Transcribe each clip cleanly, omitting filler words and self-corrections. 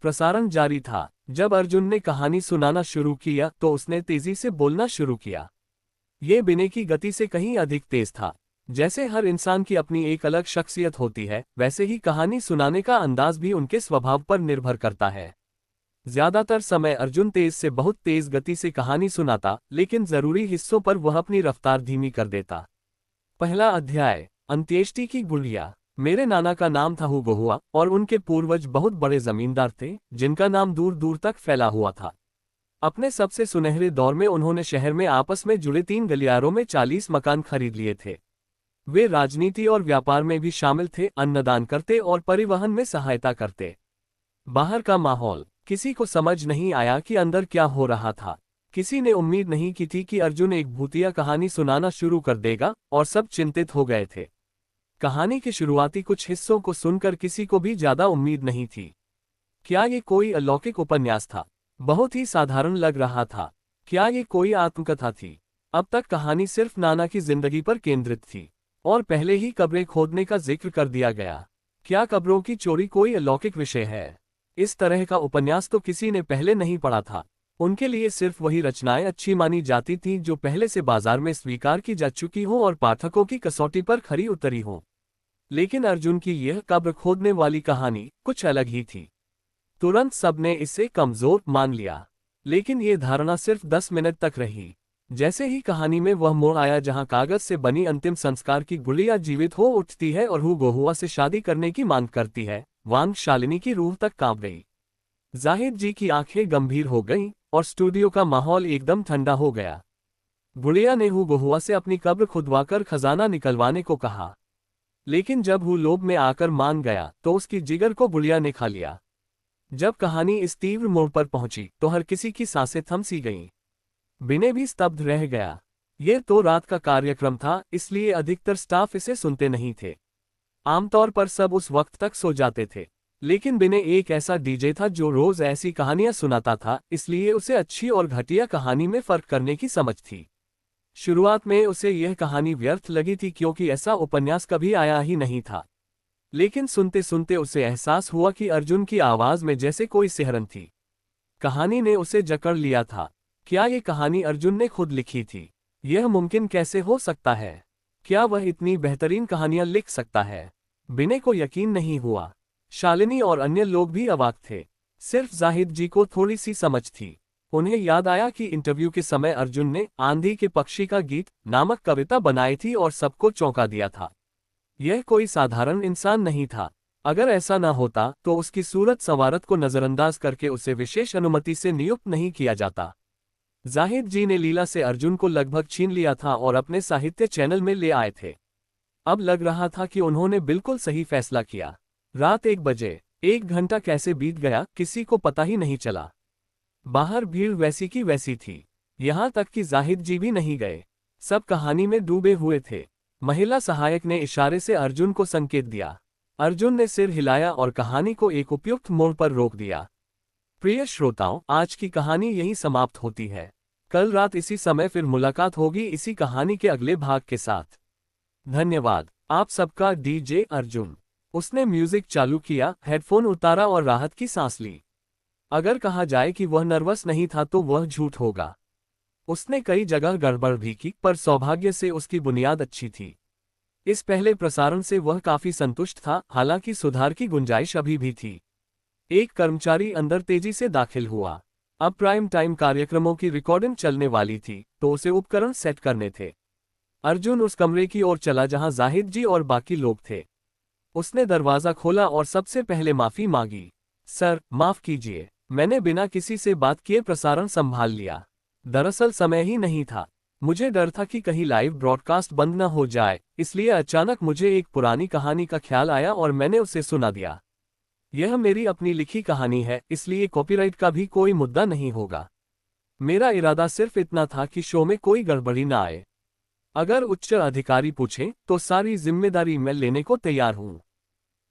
प्रसारण जारी था। जब अर्जुन ने कहानी सुनाना शुरू किया तो उसने तेजी से बोलना शुरू किया। ये बिने की गति से कहीं अधिक तेज था। जैसे हर इंसान की अपनी एक अलग शख्सियत होती है, वैसे ही कहानी सुनाने का अंदाज भी उनके स्वभाव पर निर्भर करता है। ज्यादातर समय अर्जुन तेज से बहुत तेज गति से कहानी सुनाता, लेकिन जरूरी हिस्सों पर वह अपनी रफ्तार धीमी कर देता। पहला अध्याय, अंत्येष्टि की गुड़िया। मेरे नाना का नाम था हुगोहुआ और उनके पूर्वज बहुत बड़े जमींदार थे, जिनका नाम दूर दूर तक फैला हुआ था। अपने सबसे सुनहरे दौर में उन्होंने शहर में आपस में जुड़े 3 गलियारों में 40 मकान खरीद लिए थे। वे राजनीति और व्यापार में भी शामिल थे, अन्नदान करते और परिवहन में सहायता करते। बाहर का माहौल, किसी को समझ नहीं आया कि अंदर क्या हो रहा था। किसी ने उम्मीद नहीं की थी कि अर्जुन एक भूतिया कहानी सुनाना शुरू कर देगा, और सब चिंतित हो गए थे। कहानी के शुरुआती कुछ हिस्सों को सुनकर किसी को भी ज्यादा उम्मीद नहीं थी। क्या ये कोई अलौकिक उपन्यास था? बहुत ही साधारण लग रहा था। क्या ये कोई आत्मकथा थी? अब तक कहानी सिर्फ नाना की जिंदगी पर केंद्रित थी, और पहले ही कब्रें खोदने का जिक्र कर दिया गया। क्या कब्रों की चोरी कोई अलौकिक विषय है? इस तरह का उपन्यास तो किसी ने पहले नहीं पढ़ा था। उनके लिए सिर्फ वही रचनाएं अच्छी मानी जाती थीं जो पहले से बाजार में स्वीकार की जा चुकी हों और पाठकों की कसौटी पर खरी उतरी हों। लेकिन अर्जुन की यह कब्र खोदने वाली कहानी कुछ अलग ही थी। तुरंत सबने इसे कमजोर मान लिया, लेकिन ये धारणा सिर्फ 10 मिनट तक रही। जैसे ही कहानी में वह मोड़ आया जहां कागज से बनी अंतिम संस्कार की गुड़िया जीवित हो उठती है और हुगोहुआ से शादी करने की मांग करती है, वांग शालिनी की रूह तक कांप गई। जाहिद जी की आंखें गंभीर हो गईं और स्टूडियो का माहौल एकदम ठंडा हो गया। गुड़िया ने हुगोहुआ से अपनी कब्र खुदवाकर खजाना निकलवाने को कहा, लेकिन जब हु लोभ में आकर मान गया तो उसकी जिगर को गुड़िया ने खा लिया। जब कहानी इस तीव्र मोड़ पर पहुंची तो हर किसी की सांसें थम सी गईं। बिने भी स्तब्ध रह गया। यह तो रात का कार्यक्रम था, इसलिए अधिकतर स्टाफ इसे सुनते नहीं थे। आमतौर पर सब उस वक्त तक सो जाते थे, लेकिन बिने एक ऐसा डीजे था जो रोज ऐसी कहानियां सुनाता था, इसलिए उसे अच्छी और घटिया कहानी में फर्क करने की समझ थी। शुरुआत में उसे यह कहानी व्यर्थ लगी थी क्योंकि ऐसा उपन्यास कभी आया ही नहीं था। लेकिन सुनते सुनते उसे एहसास हुआ कि अर्जुन की आवाज में जैसे कोई सिहरन थी। कहानी ने उसे जकड़ लिया था। क्या ये कहानी अर्जुन ने खुद लिखी थी? यह मुमकिन कैसे हो सकता है? क्या वह इतनी बेहतरीन कहानियां लिख सकता है? बिने को यकीन नहीं हुआ। शालिनी और अन्य लोग भी अवाक थे। सिर्फ जाहिद जी को थोड़ी सी समझ थी। उन्हें याद आया कि इंटरव्यू के समय अर्जुन ने आंधी के पक्षी का गीत नामक कविता बनाई थी और सबको चौंका दिया था। यह कोई साधारण इंसान नहीं था। अगर ऐसा न होता तो उसकी सूरत सवारत को नजरअंदाज करके उसे विशेष अनुमति से नियुक्त नहीं किया जाता। जाहिद जी ने लीला से अर्जुन को लगभग छीन लिया था और अपने साहित्य चैनल में ले आए थे। अब लग रहा था कि उन्होंने बिल्कुल सही फैसला किया। रात 1 बजे 1 घंटा कैसे बीत गया किसी को पता ही नहीं चला। बाहर भीड़ वैसी की वैसी थी, यहाँ तक कि जाहिद जी भी नहीं गए। सब कहानी में डूबे हुए थे। महिला सहायक ने इशारे से अर्जुन को संकेत दिया। अर्जुन ने सिर हिलाया और कहानी को एक उपयुक्त मोड़ पर रोक दिया। प्रिय श्रोताओं, आज की कहानी यहीं समाप्त होती है। कल रात इसी समय फिर मुलाकात होगी इसी कहानी के अगले भाग के साथ। धन्यवाद आप सबका। डीजे अर्जुन। उसने म्यूजिक चालू किया, हेडफोन उतारा और राहत की सांस ली। अगर कहा जाए कि वह नर्वस नहीं था तो वह झूठ होगा। उसने कई जगह गड़बड़ भी की, पर सौभाग्य से उसकी बुनियाद अच्छी थी। इस पहले प्रसारण से वह काफी संतुष्ट था, हालांकि सुधार की गुंजाइश अभी भी थी। एक कर्मचारी अंदर तेजी से दाखिल हुआ। अब प्राइम टाइम कार्यक्रमों की रिकॉर्डिंग चलने वाली थी, तो उसे उपकरण सेट करने थे। अर्जुन उस कमरे की ओर चला जहां जाहिद जी और बाकी लोग थे। उसने दरवाजा खोला और सबसे पहले माफी मांगी। सर, माफ कीजिए, मैंने बिना किसी से बात किए प्रसारण संभाल लिया। दरअसल समय ही नहीं था। मुझे डर था कि कहीं लाइव ब्रॉडकास्ट बंद न हो जाए, इसलिए अचानक मुझे एक पुरानी कहानी का ख्याल आया और मैंने उसे सुना दिया। यह मेरी अपनी लिखी कहानी है, इसलिए कॉपीराइट का भी कोई मुद्दा नहीं होगा। मेरा इरादा सिर्फ इतना था कि शो में कोई गड़बड़ी न आए। अगर उच्च अधिकारी पूछें तो सारी जिम्मेदारी मैं लेने को तैयार हूं।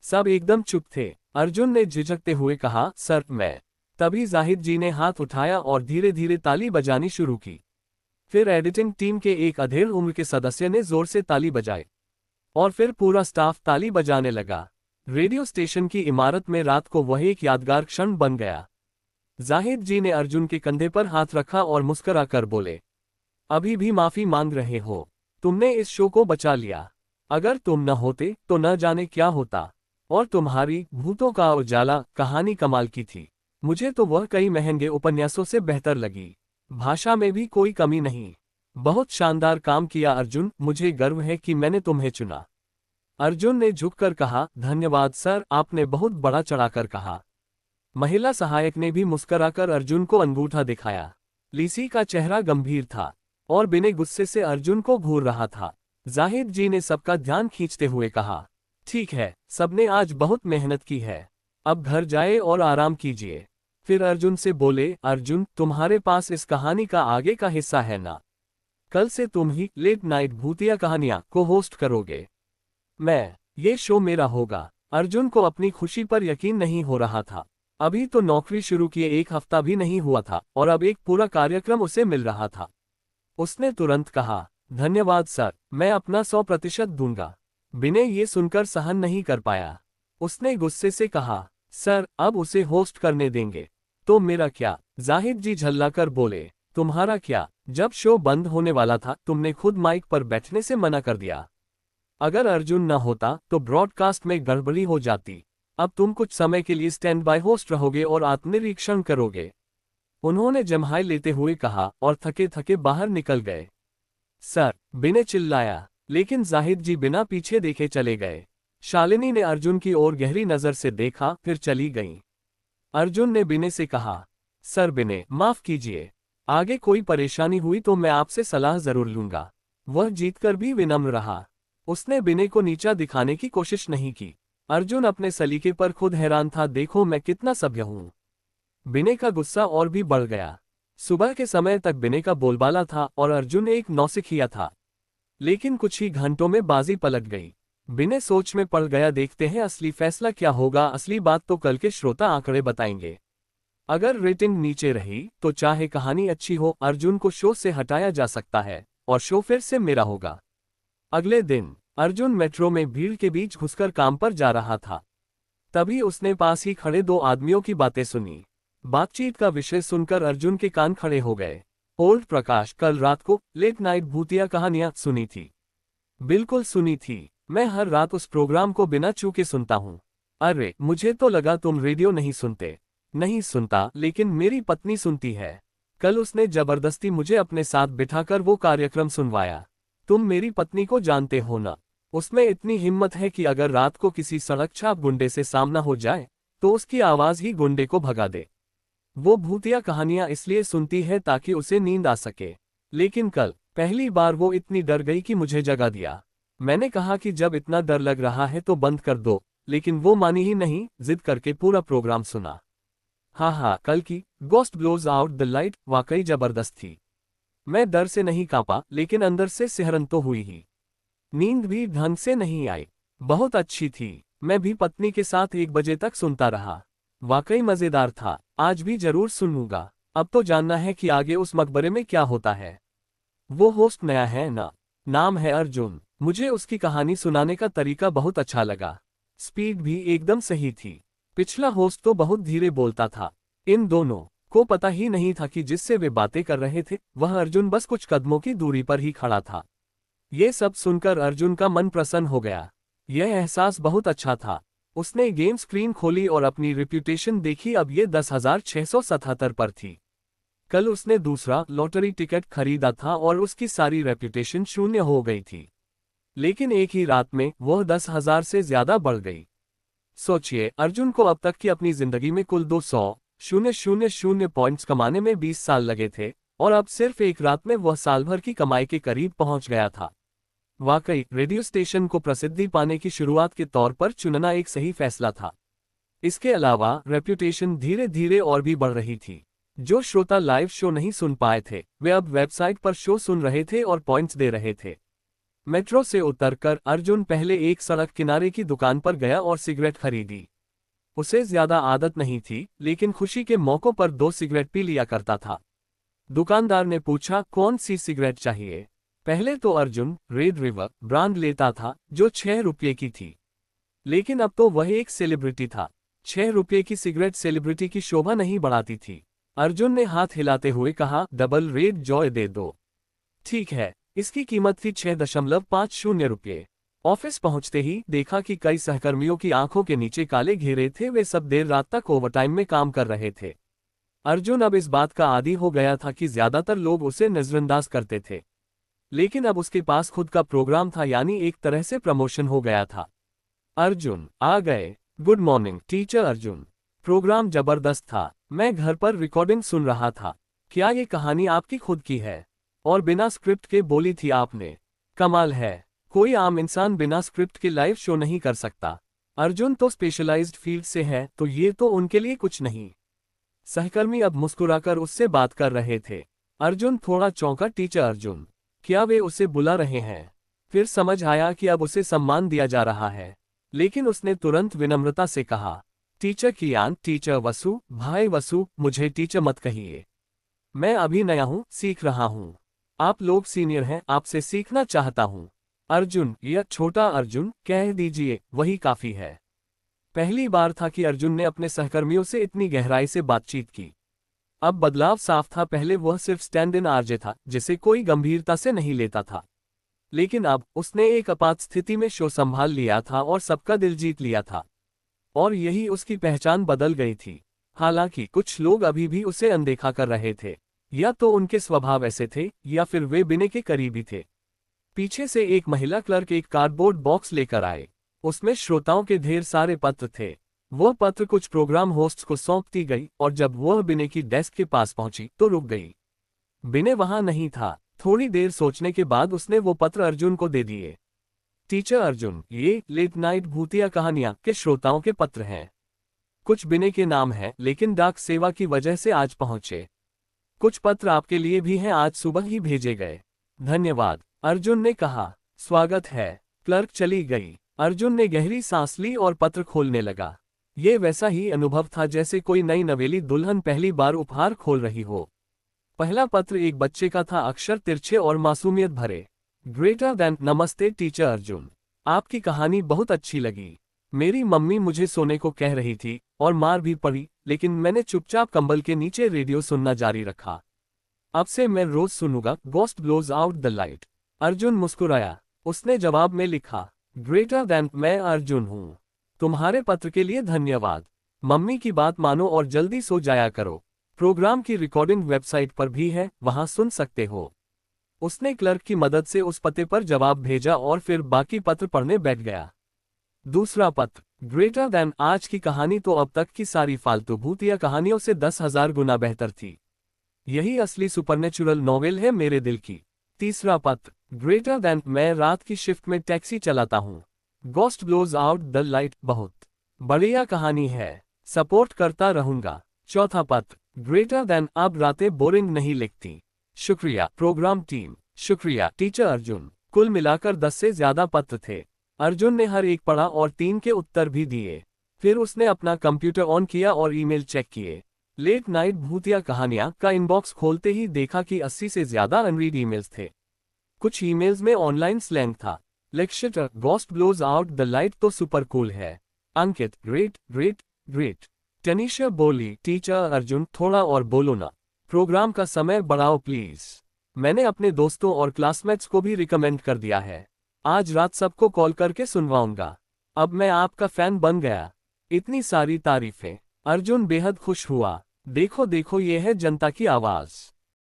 सब एकदम चुप थे। अर्जुन ने झिझकते हुए कहा, सर मैं। तभी जाहिद जी ने हाथ उठाया और धीरे धीरे ताली बजानी शुरू की। फिर एडिटिंग टीम के एक अधेड़ उम्र के सदस्य ने जोर से ताली बजाई और फिर पूरा स्टाफ ताली बजाने लगा। रेडियो स्टेशन की इमारत में रात को वह एक यादगार क्षण बन गया। जाहिद जी ने अर्जुन के कंधे पर हाथ रखा और मुस्कुराकर बोले, अभी भी माफी मांग रहे हो? तुमने इस शो को बचा लिया। अगर तुम न होते तो न जाने क्या होता। और तुम्हारी भूतों का उजाला कहानी कमाल की थी। मुझे तो वह कई महंगे उपन्यासों से बेहतर लगी। भाषा में भी कोई कमी नहीं। बहुत शानदार काम किया अर्जुन, मुझे गर्व है कि मैंने तुम्हें चुना। अर्जुन ने झुककर कहा, धन्यवाद सर, आपने बहुत बड़ा चढ़ाकर कहा। महिला सहायक ने भी मुस्कुराकर अर्जुन को अंगूठा दिखाया। लिसी का चेहरा गंभीर था और बिना गुस्से से अर्जुन को घूर रहा था। जाहिद जी ने सबका ध्यान खींचते हुए कहा, ठीक है, सबने आज बहुत मेहनत की है। अब घर जाए और आराम कीजिए। फिर अर्जुन से बोले, अर्जुन, तुम्हारे पास इस कहानी का आगे का हिस्सा है ना? कल से तुम ही लेट नाइट भूतिया कहानियां को होस्ट करोगे। ये शो मेरा होगा। अर्जुन को अपनी खुशी पर यकीन नहीं हो रहा था। अभी तो नौकरी शुरू किए 1 हफ्ता भी नहीं हुआ था और अब एक पूरा कार्यक्रम उसे मिल रहा था। उसने तुरंत कहा, धन्यवाद सर, मैं अपना 100% दूंगा। विनय ये सुनकर सहन नहीं कर पाया। उसने गुस्से से कहा, सर, अब उसे होस्ट करने देंगे तो मेरा क्या? जाहिद जी झल्लाकर बोले, तुम्हारा क्या? जब शो बंद होने वाला था तुमने खुद माइक पर बैठने से मना कर दिया। अगर अर्जुन न होता तो ब्रॉडकास्ट में गड़बड़ी हो जाती। अब तुम कुछ समय के लिए स्टैंड बाय होस्ट रहोगे और आत्मनिरीक्षण करोगे। उन्होंने जम्हाई लेते हुए कहा और थके थके बाहर निकल गए। सर, विनय चिल्लाया, लेकिन जाहिद जी बिना पीछे देखे चले गए। शालिनी ने अर्जुन की ओर गहरी नजर से देखा, फिर चली गईं। अर्जुन ने विनय से कहा, सर विनय, माफ कीजिए। आगे कोई परेशानी हुई तो मैं आपसे सलाह जरूर लूंगा। वह जीतकर भी विनम्र रहा। उसने विनय को नीचा दिखाने की कोशिश नहीं की। अर्जुन अपने सलीके पर खुद हैरान था, देखो मैं कितना सभ्य हूं। विनय का गुस्सा और भी बढ़ गया। सुबह के समय तक विनय का बोलबाला था और अर्जुन एक नौसिखिया था। लेकिन कुछ ही घंटों में बाजी पलट गई। विनय सोच में पड़ गया, देखते हैं असली फैसला क्या होगा। असली बात तो कल के श्रोता आंकड़े बताएंगे। अगर रेटिंग नीचे रही तो चाहे कहानी अच्छी हो, अर्जुन को शो से हटाया जा सकता है और शो फिर से मेरा होगा। अगले दिन अर्जुन मेट्रो में भीड़ के बीच घुसकर काम पर जा रहा था। तभी उसने पास ही खड़े 2 आदमियों की बातें सुनी। बातचीत का विषय सुनकर अर्जुन के कान खड़े हो गए। ओल्ड प्रकाश, कल रात को लेट नाइट भूतिया कहानियां सुनी थी? बिल्कुल सुनी थी। मैं हर रात उस प्रोग्राम को बिना चूके सुनता हूँ। अरे, मुझे तो लगा तुम रेडियो नहीं सुनते। नहीं सुनता, लेकिन मेरी पत्नी सुनती है। कल उसने जबरदस्ती मुझे अपने साथ बिठाकर वो कार्यक्रम सुनवाया। तुम मेरी पत्नी को जानते हो ना? उसमें इतनी हिम्मत है कि अगर रात को किसी सड़क छाप गुंडे से सामना हो जाए तो उसकी आवाज ही गुंडे को भगा दे। वो भूतिया कहानियां इसलिए सुनती है ताकि उसे नींद आ सके। लेकिन कल पहली बार वो इतनी डर गई कि मुझे जगा दिया। मैंने कहा कि जब इतना डर लग रहा है तो बंद कर दो, लेकिन वो मानी ही नहीं, जिद करके पूरा प्रोग्राम सुना। हाँ, कल की ghost blows out the light वाकई जबरदस्त थी। मैं डर से नहीं कांपा, लेकिन अंदर से सिहरन तो हुई ही। नींद भी ढंग से नहीं आई। बहुत अच्छी थी। मैं भी पत्नी के साथ 1 बजे तक सुनता रहा। वाकई मजेदार था। आज भी जरूर सुनूंगा। अब तो जानना है कि आगे उस मकबरे में क्या होता है। वो होस्ट नया है ना? नाम है अर्जुन। मुझे उसकी कहानी सुनाने का तरीका बहुत अच्छा लगा। स्पीड भी एकदम सही थी। पिछला होस्ट तो बहुत धीरे बोलता था। इन दोनों को पता ही नहीं था कि जिससे वे बातें कर रहे थे वह अर्जुन बस कुछ कदमों की दूरी पर ही खड़ा था। ये सब सुनकर अर्जुन का मन प्रसन्न हो गया। यह एहसास बहुत अच्छा था। उसने गेम स्क्रीन खोली और अपनी रेप्यूटेशन देखी। अब ये 10,677 पर थी। कल उसने दूसरा लॉटरी टिकट खरीदा था और उसकी सारी रेप्यूटेशन 0 हो गई थी। लेकिन एक ही रात में वह 10,000 से ज्यादा बढ़ गई। सोचिए, अर्जुन को अब तक की अपनी जिंदगी में कुल 200,000 पॉइंट्स कमाने में 20 साल लगे थे और अब सिर्फ एक रात में वह साल भर की कमाई के करीब पहुंच गया था। वाकई रेडियो स्टेशन को प्रसिद्धि पाने की शुरुआत के तौर पर चुनना एक सही फैसला था। इसके अलावा रेप्यूटेशन धीरे धीरे और भी बढ़ रही थी। जो श्रोता लाइव शो नहीं सुन पाए थे वे अब वेबसाइट पर शो सुन रहे थे और पॉइंट्स दे रहे थे। मेट्रो से उतरकर अर्जुन पहले एक सड़क किनारे की दुकान पर गया और सिगरेट खरीदी। उसे ज्यादा आदत नहीं थी, लेकिन खुशी के मौकों पर 2 सिगरेट पी लिया करता था। दुकानदार ने पूछा, कौन सी सिगरेट चाहिए? पहले तो अर्जुन रेड रिवर ब्रांड लेता था जो 6 रुपये की थी। लेकिन अब तो वह एक सेलिब्रिटी था। 6 रुपये की सिगरेट सेलिब्रिटी की शोभा नहीं बढ़ाती थी। अर्जुन ने हाथ हिलाते हुए कहा, डबल रेड जॉय दे दो। ठीक है। इसकी कीमत थी 6.50 रुपये। ऑफिस पहुंचते ही देखा कि कई सहकर्मियों की आंखों के नीचे काले घेरे थे, वे सब देर रात तक ओवरटाइम में काम कर रहे थे। अर्जुन अब इस बात का आदी हो गया था कि ज्यादातर लोग उसे नजरअंदाज करते थे, लेकिन अब उसके पास खुद का प्रोग्राम था, यानी एक तरह से प्रमोशन हो गया था। अर्जुन आ गए। Good morning teacher Arjun. Programme जबरदस्त था। मैं घर पर रिकॉर्डिंग सुन रहा था। क्या ये कहानी आपकी खुद की है? और बिना स्क्रिप्ट के बोली थी आपने। कमाल है। कोई आम इंसान बिना स्क्रिप्ट के लाइव शो नहीं कर सकता। अर्जुन तो स्पेशलाइज्ड फील्ड से है, तो ये तो उनके लिए कुछ नहीं। सहकर्मी अब मुस्कुराकर उससे बात कर रहे थे। अर्जुन थोड़ा चौंका। टीचर अर्जुन, क्या वे उसे बुला रहे हैं? फिर समझ आया कि अब उसे सम्मान दिया जा रहा है, लेकिन उसने तुरंत विनम्रता से कहा, टीचर कियान, टीचर वसु, भाई वसु, मुझे टीचर मत कहिए। मैं अभी नया हूँ, सीख रहा हूँ। आप लोग सीनियर हैं, आपसे सीखना चाहता हूँ। अर्जुन या छोटा अर्जुन कह दीजिए, वही काफी है। पहली बार था कि अर्जुन ने अपने सहकर्मियों से इतनी गहराई से बातचीत की। अब बदलाव साफ था। पहले वह सिर्फ स्टैंड इन आरजे था, जिसे कोई गंभीरता से नहीं लेता था, लेकिन अब उसने एक आपात स्थिति में शो संभाल लिया था और सबका दिल जीत लिया था। और यही उसकी पहचान बदल गई थी। हालांकि कुछ लोग अभी भी उसे अनदेखा कर रहे थे, या तो उनके स्वभाव ऐसे थे या फिर वे बिने के करीबी थे। पीछे से एक महिला क्लर्क एक कार्डबोर्ड बॉक्स लेकर आए। उसमें श्रोताओं के ढेर सारे पत्र थे। वह पत्र कुछ प्रोग्राम होस्ट्स को सौंपती गई, और जब वह बिने की डेस्क के पास पहुंची तो रुक गई। बिने वहां नहीं था। थोड़ी देर सोचने के बाद उसने वो पत्र अर्जुन को दे दिए। टीचर अर्जुन, ये लेट नाइट भूतिया कहानियां के श्रोताओं के पत्र हैं। कुछ बिने के नाम हैं, लेकिन डाक सेवा की वजह से आज पहुंचे। कुछ पत्र आपके लिए भी हैं, आज सुबह ही भेजे गए। धन्यवाद, अर्जुन ने कहा। स्वागत है। क्लर्क चली गई। अर्जुन ने गहरी सांस ली और पत्र खोलने लगा। ये वैसा ही अनुभव था जैसे कोई नई नवेली दुल्हन पहली बार उपहार खोल रही हो। पहला पत्र एक बच्चे का था, अक्षर तिरछे और मासूमियत भरे। ग्रेटर देन, नमस्ते टीचर अर्जुन, आपकी कहानी बहुत अच्छी लगी। मेरी मम्मी मुझे सोने को कह रही थी और मार भी पड़ी, लेकिन मैंने चुपचाप कंबल के नीचे रेडियो सुनना जारी रखा। अब से मैं रोज सुनूंगा, ghost blows out the light. Arjun मुस्कुराया। उसने जवाब में लिखा, ग्रेटर देन, मैं अर्जुन हूँ। तुम्हारे पत्र के लिए धन्यवाद। मम्मी की बात मानो और जल्दी सो जाया करो। प्रोग्राम की रिकॉर्डिंग वेबसाइट पर भी है, वहां सुन सकते हो। उसने क्लर्क की मदद से उस पते पर जवाब भेजा और फिर बाकी पत्र पढ़ने बैठ गया। दूसरा पत्र, ग्रेटर देन, आज की कहानी तो अब तक की सारी फालतू भूतिया कहानियों से 10,000 गुना बेहतर थी। यही असली सुपरनेचुरल नॉवेल है मेरे दिल की। तीसरा पत्र, ग्रेटर देन, मैं रात की शिफ्ट में टैक्सी चलाता हूँ। Ghost blows out the light बहुत बढ़िया कहानी है, सपोर्ट करता रहूंगा। चौथा पत्र, ग्रेटर देन, अब रातें बोरिंग नहीं लगती। शुक्रिया प्रोग्राम टीम। शुक्रिया टीचर अर्जुन। कुल मिलाकर 10 से ज्यादा पत्र थे। अर्जुन ने हर एक पढ़ा और 3 के उत्तर भी दिए। फिर उसने अपना कंप्यूटर ऑन किया और ईमेल चेक किए। लेट नाइट भूतिया कहानियां का इनबॉक्स खोलते ही देखा कि 80 से ज्यादा अनरीड ईमेल्स थे। कुछ ईमेल्स में ऑनलाइन स्लैंग था। Lecture, ghost blows out the light तो सुपर कूल है। Ankit, great great great. Tanisha बोली, टीचर अर्जुन थोड़ा और बोलो ना, प्रोग्राम का समय बढ़ाओ प्लीज। मैंने अपने दोस्तों और क्लासमेट्स को भी रिकमेंड कर दिया है। आज रात सबको कॉल करके सुनवाऊंगा। अब मैं आपका फैन बन गया। इतनी सारी तारीफें। अर्जुन बेहद खुश हुआ। देखो देखो, ये है जनता की आवाज।